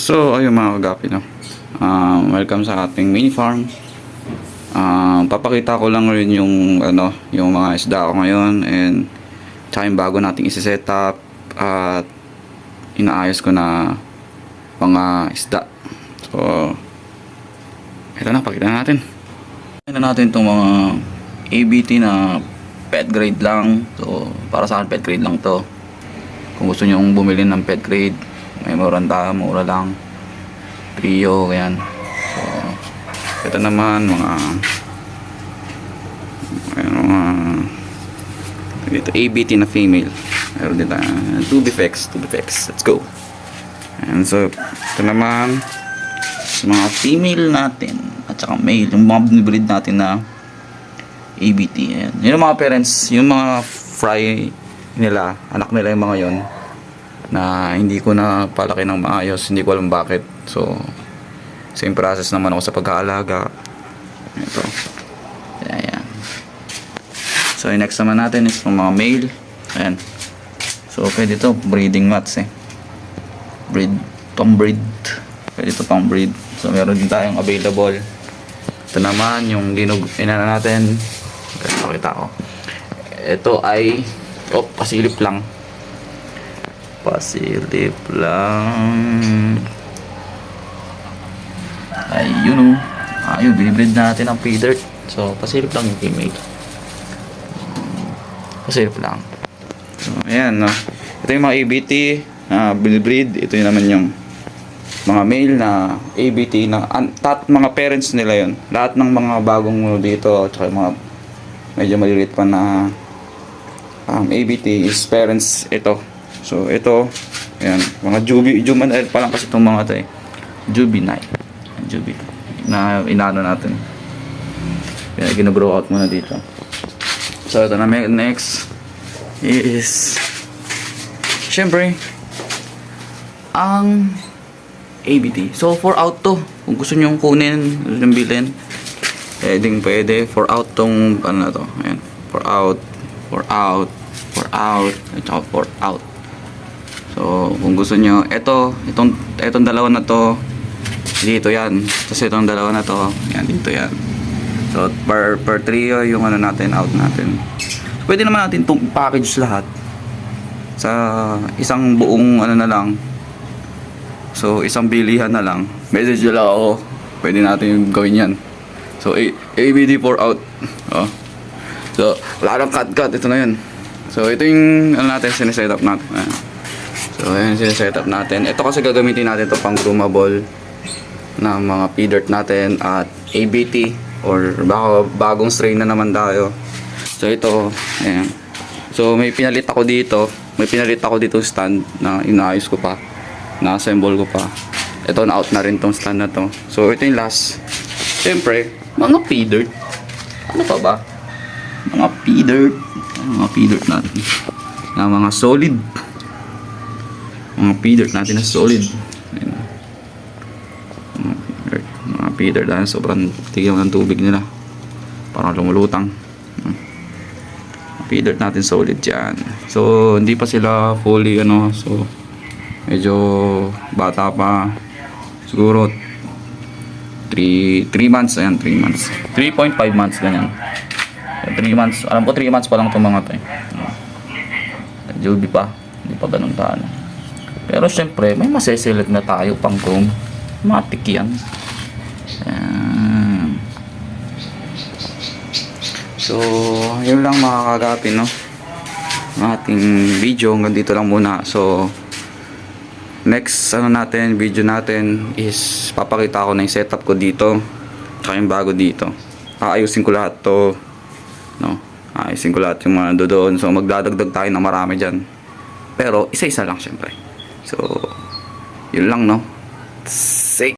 So, ayun mga kagapi, no? Welcome sa ating mini farm. Papakita ko lang rin yung, yung mga isda ko ngayon and tsaka yung bago nating isi-set up at inaayos ko na mga isda. So, ito na, pakita natin. Pakita natin itong mga ABT na pet grade lang. So, para sa akin pet grade lang to. Kung gusto nyo bumili ng pet grade, may mura lang, trio, ganyan. So, ito naman mga ito ABT na female. Meron din tayo 2 defects. Let's go. And so, ito naman sa mga female natin at saka male, yung mga binibreed natin na ABT. Ayan. Yun yung mga parents, yung mga fry nila, anak nila yung mga yon na hindi ko na palaki ng maayos, hindi ko alam bakit. So, same process naman ako sa pag-aalaga. Ito. Ayan. So, yung next naman natin is yung mga male. Ayan. So, pwede ito, breeding mats pang breed. Pwede ito pang breed. So, meron din tayong available. Ito naman, yung inana natin. Pakita ko. Ito ay, pasilip lang. Ayun ayun, binibreed natin ang pay dirt. So, pasilip lang yung female. Pasilip lang. So, ayan, no. Ito yung mga ABT na binibreed. Ito yung naman yung mga male na ABT na mga parents nila yon. Lahat ng mga bagong dito, tsaka yung mga medyo maliliit pa na ABT is parents ito. So, ito, ayan, mga juvenile pa lang kasi itong mga ito juvenile na inano natin. Kaya gino-grow out muna dito. So, ito na next is syempre ang ABT. So, for out to. Kung gusto nyo kunin, gusto nyo bilhin, pwede. For out tong, ano na to. Ayan, for out, at saka for out. So, kung gusto nyo, itong dalawa na to, dito yan. Tapos itong dalawa na to, yan, dito yan. So, per trio, yung ano natin, out natin. So, pwede naman natin itong package lahat sa isang buong ano na lang. So, isang bilihan na lang. Message nila ako. Pwede natin gawin yan. So, ABD for out. Oh. So, wala nang cut. Ito na yan. So, ito yung ano natin, sineset up natin. So, ayan sineset up natin. Ito kasi gagamitin natin ito pang groomable na mga pay-dirt natin at ABT or baka bagong strain na naman tayo. So, ito, ayan. So, may pinalit ako dito stand na inaayos ko pa. Na-assemble ko pa. Ito, na-out na rin tong stand na to. So, ito yung last. Siyempre, mga pay-dirt. Ano pa ba? Mga pay-dirt natin. Na mga solid. Mga pay-dirt natin na solid. Ayan. Mga pay-dirt natin. Sobrang tigil ng tubig nila. Parang lumulutang. Mga pay-dirt natin solid dyan. So, hindi pa sila fully, so, medyo bata pa. Siguro, 3 months. Ayan, 3 months. 3.5 months, ganyan. 3 months. Alam ko 3 months pa lang itong mga to. Jubi pa. Hindi pa ganun taano. Pero syempre, may maseselect na tayo pang chrome. Matik yan. Ayan. So, yun lang mga kagapin, no? Ang ating video. Hanggang dito lang muna. So, next video natin is papakita ko na yung setup ko dito. Tsaka yung bago dito. Aayusin ko lahat to. No? Ayusin ko lahat yung mga doon. So, magdadagdag tayo ng marami dyan. Pero, isa-isa lang syempre. So, yun lang, no?